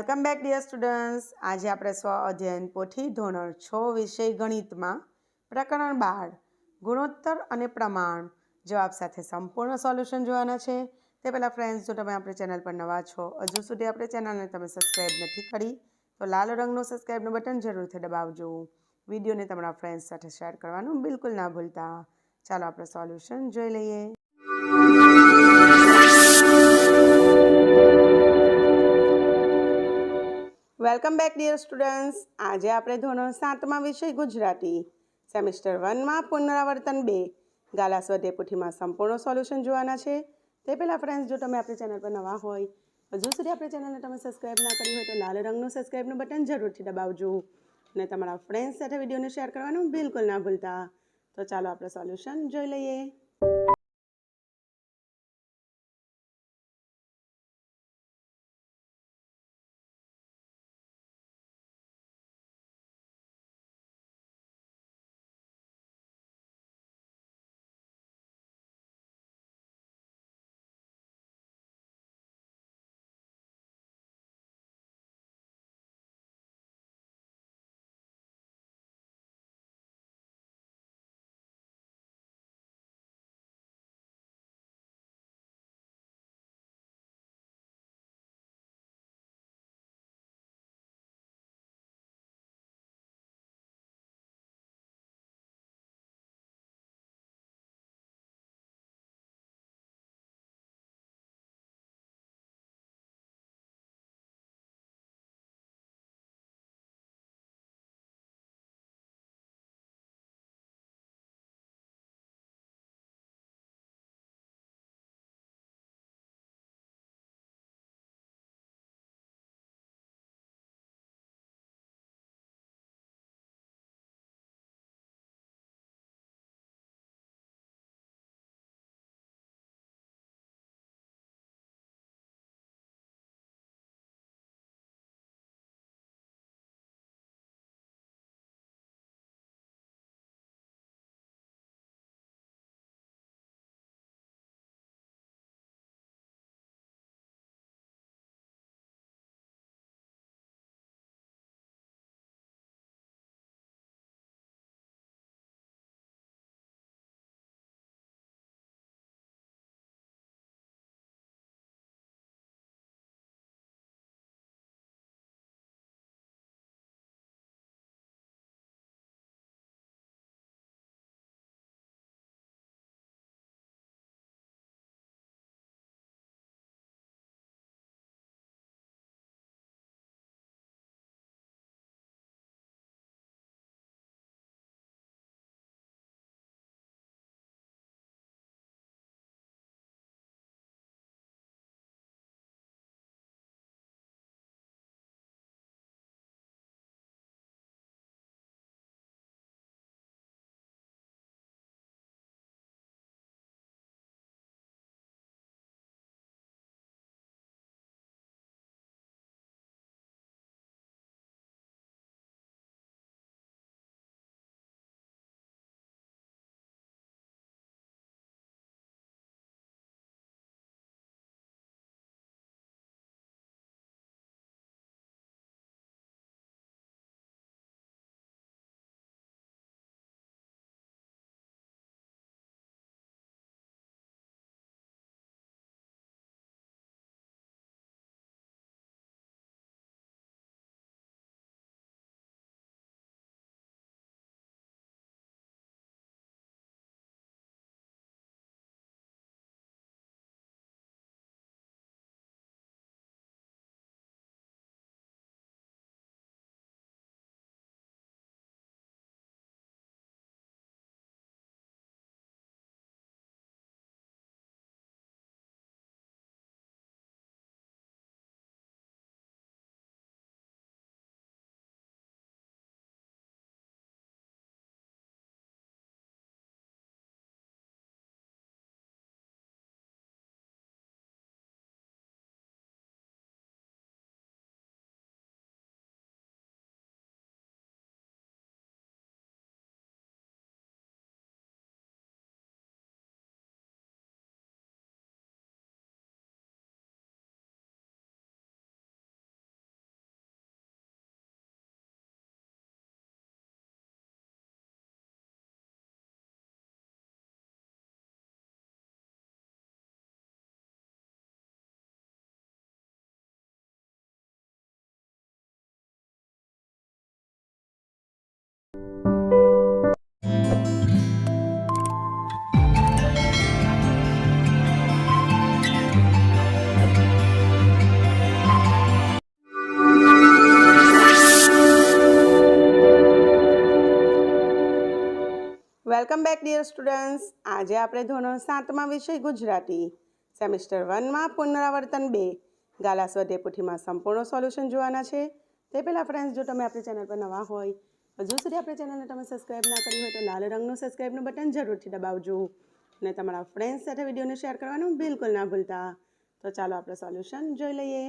Welcome back dear students. આજે આપણે સ્વ અધ્યયન પોથી ધોરણ 6 વિષય ગણિતમાં પ્રકરણ 12 ગુણોત્તર અને પ્રમાણ જવાબ સાથે સંપૂર્ણ સોલ્યુશન જોવાના છે। તે પહેલાં ફ્રેન્ડ્સ, જો તમે આપણી ચેનલ પર નવા છો, હજુ સુધી આપણી ચેનલને તમે સબસ્ક્રાઈબ નથી કરી તો લાલ રંગનું સબસ્ક્રાઈબનું બટન જરૂરથી દબાવજો। વિડીયોને તમારા ફ્રેન્ડ્સ સાથે શેર કરવાનું બિલકુલ ના ભૂલતા। ચાલો આપણે સોલ્યુશન જોઈ લઈએ। Welcome back dear students. આજે આપણે ધોરણ 7માં વિષય ગુજરાતી સેમિસ્ટર 1માં પુનરાવર્તન 2 ગાલા સ્વાધ્યાય પોથીમાં સંપૂર્ણ સોલ્યુશન જોવાના છે। તે પહેલાં ફ્રેન્ડ્સ, જો તમે આપણી ચેનલ પર નવા હોય, હજુ સુધી આપણી ચેનલને તમે સબસ્ક્રાઈબ ના કરી હોય તો લાલ રંગનું સબસ્ક્રાઈબનું બટન જરૂરથી દબાવજો અને તમારા ફ્રેન્ડ્સ સાથે વિડીયોને શેર કરવાનું બિલકુલ ના ભૂલતા। તો ચાલો આપણે સોલ્યુશન જોઈ લઈએ। Welcome back dear students. આજે આપણે ધોરણ 7માં વિષય ગુજરાતી સેમિસ્ટર 1માં પુનરાવર્તન 2 ગાલા સ્વાધ્યાય પોથીમાં સંપૂર્ણ સોલ્યુશન જોવાના છે. તે પહેલાં ફ્રેન્ડ્સ, જો તમે આપણી ચેનલ પર નવા હોય, હજુ સુધી આપણી ચેનલને તમે સબસ્ક્રાઈબ ના કરી હોય તો લાલ રંગનું સબસ્ક્રાઈબનું બટન જરૂરથી દબાવજો અને તમારા ફ્રેન્ડ્સ સાથે વિડીયોને શેર કરવાનું બિલકુલ ના ભૂલતા. તો ચાલો આપણે સોલ્યુશન જોઈ લઈએ.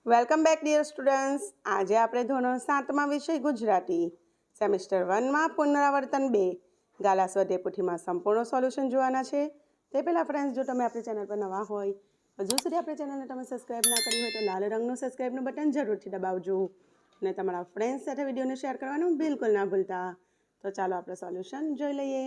Welcome back dear students. આજે આપણે ધોરણ 7માં વિષય ગુજરાતી સેમિસ્ટર 1માં પુનરાવર્તન 2 ગાલા સ્વાધ્યાય પોથીમાં સંપૂર્ણ સોલ્યુશન જોવાના છે. તે પહેલાં ફ્રેન્ડ્સ, જો તમે આપણી ચેનલ પર નવા હોય, હજુ સુધી આપણી ચેનલને તમે સબસ્ક્રાઈબ ના કરી હોય તો લાલ રંગનું સબસ્ક્રાઈબનું બટન જરૂરથી દબાવજો અને તમારા ફ્રેન્ડ્સ સાથે વિડીયોને શેર કરવાનું બિલકુલ ના ભૂલતા. તો ચાલો આપણે સોલ્યુશન જોઈ લઈએ.